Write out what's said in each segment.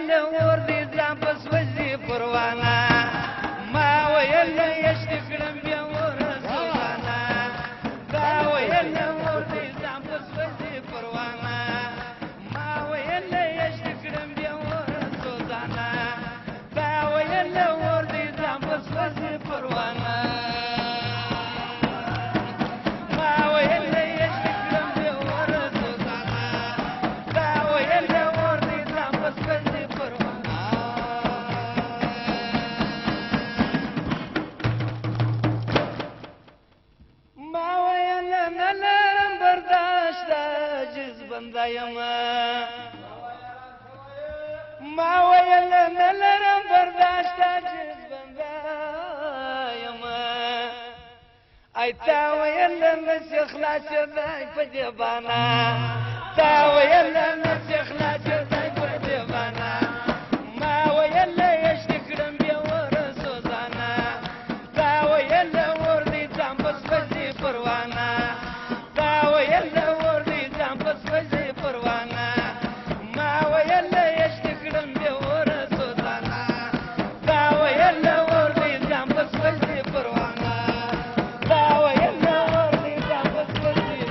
ویل اور دې ځان په سوځي پروانه ما ویل یشت کړم بیا ور سوزانه دا ویل اور دې ځان په سوځي پروانه ما ویل یشت کړم بیا ور سوزانه دا ویل اور دې ځان په سوځي پروانه ما ویل نه لرم برداشت عاجز بنده یم ای تا ویل نشي خلاصېدی په دې بانه تا ویل نشي خلاصېدی په دې بانه ما ویل یشتې کړم بیا ور سوزانه تا ویل ور دې ځان په سوځي پروانه تا ویل ور دې ځان په سوځي پروانه ما ویل یشتې کړم بیا ور سوزانه تا ویل ور دې ځان په سوځي پروانه تا ویل ور دې ځان په سوځي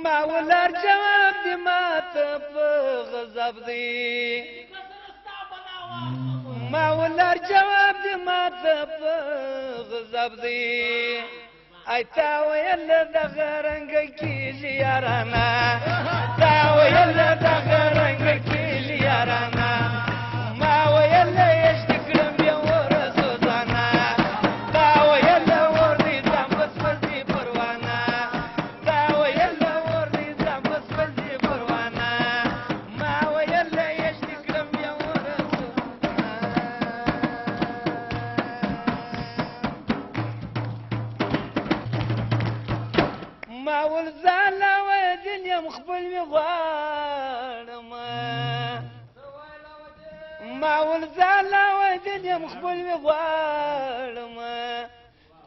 ما ولر جواب دې ماته په غضب دی ما ولر جواب دې ماته په غضب دی ای تا ویل دغه رنګ کیږي یارانه تا ویل دغه رنګ کیږي یارانه ما ویل یشتې کړم بیا ور سوزانه تا ویل ور دې ځان په سوځي پروانه تا ویل ور دې ځان په سوځي پروانه ما ویل یشتې کړم بیا ور ما ول زاله ودل یم خپل مې غواړم ما ول زاله ودل یم خپل مې غواړم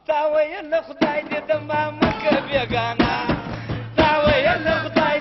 تا ویل خدای دې د ما مکه بېګانه تا ویل خدای